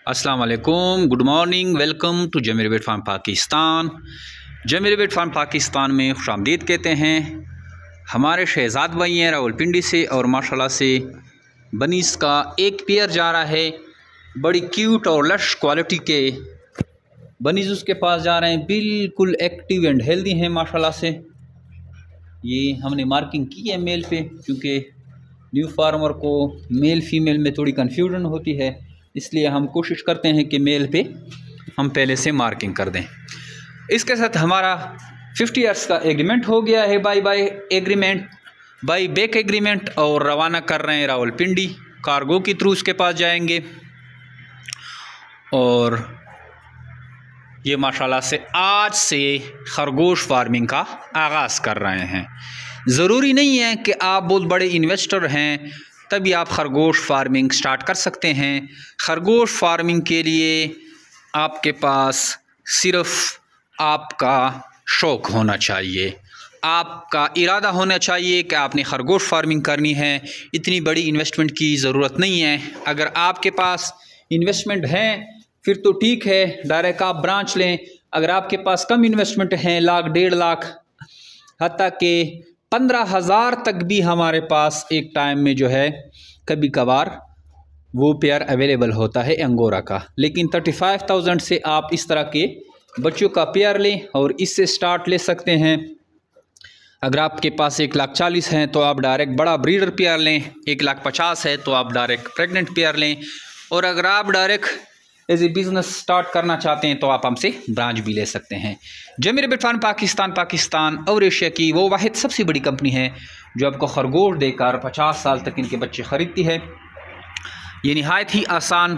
अस्सलाम वालेकुम, good morning, welcome to Zameer Bet farm Pakistan. Zameer Bet farm Pakistan में खुशामदीद कहते हैं। हमारे शहजाद भाई हैं रावलपिंडी से और माशाल्लाह से बनीस का एक पेयर जा रहा है। बड़ी क्यूट और लश क्वालिटी के बनीज उसके पास जा रहे हैं, बिल्कुल एक्टिव एंड हेल्दी हैं माशाल्लाह से। ये हमने मार्किंग की है मेल पे, क्योंकि न्यू फार्मर को मेल फीमेल में थोड़ी कन्फ्यूजन होती है, इसलिए हम कोशिश करते हैं कि मेल पे हम पहले से मार्किंग कर दें। इसके साथ हमारा 50 ईयर्स का एग्रीमेंट हो गया है, by agreement, buy back agreement, और रवाना कर रहे हैं रावलपिंडी। कार्गो के थ्रू उसके पास जाएंगे और ये माशाल्लाह से आज से खरगोश फार्मिंग का आगाज़ कर रहे हैं। ज़रूरी नहीं है कि आप बहुत बड़े इन्वेस्टर हैं तभी आप खरगोश फार्मिंग स्टार्ट कर सकते हैं। खरगोश फार्मिंग के लिए आपके पास सिर्फ आपका शौक़ होना चाहिए, आपका इरादा होना चाहिए कि आपने खरगोश फार्मिंग करनी है। इतनी बड़ी इन्वेस्टमेंट की ज़रूरत नहीं है। अगर आपके पास इन्वेस्टमेंट है फिर तो ठीक है, डायरेक्ट आप ब्रांच लें। अगर आपके पास कम इन्वेस्टमेंट है, लाख 1.5 लाख, हत्ता के 15,000 तक भी हमारे पास एक टाइम में जो है कभी कभार वो पेयर अवेलेबल होता है अंगोरा का। लेकिन 35,000 से आप इस तरह के बच्चों का पेयर लें और इससे स्टार्ट ले सकते हैं। अगर आपके पास 1,40,000 हैं तो आप डायरेक्ट बड़ा ब्रीडर पेयर लें, 1,50,000 है तो आप डायरेक्ट प्रेग्नेंट पेयर लें। और अगर आप direct as a business start करना चाहते हैं तो आप हमसे ब्रांच भी ले सकते हैं। जमीर बेट फार्म पाकिस्तान और एशिया की वो वाहिद सबसे बड़ी कंपनी है जो आपको खरगोश देकर 50 साल तक इनके बच्चे ख़रीदती है। ये नहायत ही आसान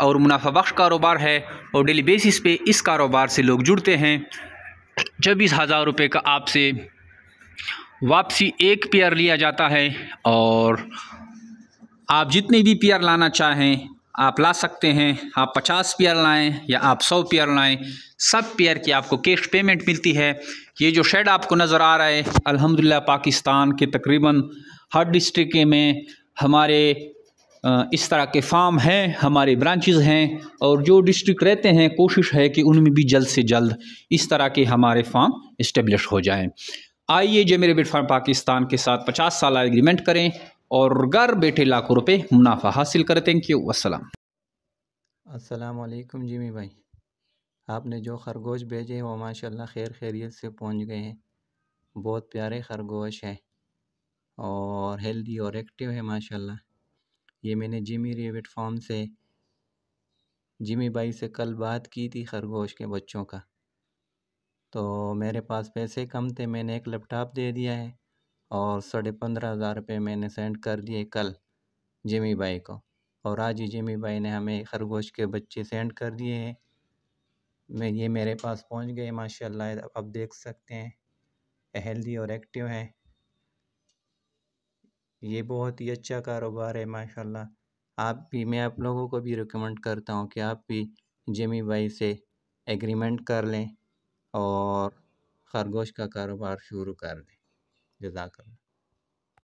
और मुनाफा बख्श कारोबार है और डेली बेसिस पे इस कारोबार से लोग जुड़ते हैं। 24,000 रुपये का आपसे वापसी एक पेयर लिया जाता है और आप जितने भी पेयर लाना चाहें आप ला सकते हैं। आप 50 पेयर लाएँ या आप 100 पेयर लाएँ, सब पेयर की आपको कैश पेमेंट मिलती है। ये जो शेड आपको नज़र आ रहा है, अल्हम्दुलिल्लाह पाकिस्तान के तकरीबन हर डिस्ट्रिक्ट में हमारे इस तरह के फार्म हैं, हमारे ब्रांचेस हैं। और जो डिस्ट्रिक्ट रहते हैं कोशिश है कि उनमें भी जल्द से जल्द इस तरह के हमारे फार्म इस्टेब्लिश हो जाएँ। आइए जमीर बेट फार्म पाकिस्तान के साथ 50 साल एग्रीमेंट करें और घर बैठे लाखों रुपए मुनाफा हासिल करें। थैंक यू, वस्सलाम। अस्सलाम वालेकुम जिमी भाई, आपने जो खरगोश भेजे वो माशाल्लाह खैर खैरियत से पहुंच गए हैं। बहुत प्यारे खरगोश हैं और हेल्दी और एक्टिव है माशाल्लाह। ये मैंने जिमी रेबिट फार्म से जिमी भाई से कल बात की थी खरगोश के बच्चों का, तो मेरे पास पैसे कम थे, मैंने एक लैपटॉप दे दिया है और 15,500 रुपये मैंने सेंड कर दिए कल जिमी भाई को। और आज ही जिमी भाई ने हमें खरगोश के बच्चे सेंड कर दिए हैं। ये मेरे पास पहुंच गए माशाल्लाह। आप देख सकते हैं हेल्दी और एक्टिव हैं। ये बहुत ही अच्छा कारोबार है माशाल्लाह। मैं आप लोगों को भी रिकमेंड करता हूं कि आप भी जिमी भाई से एग्रीमेंट कर लें और खरगोश का कारोबार शुरू कर दें। जज़ाकल्लाह।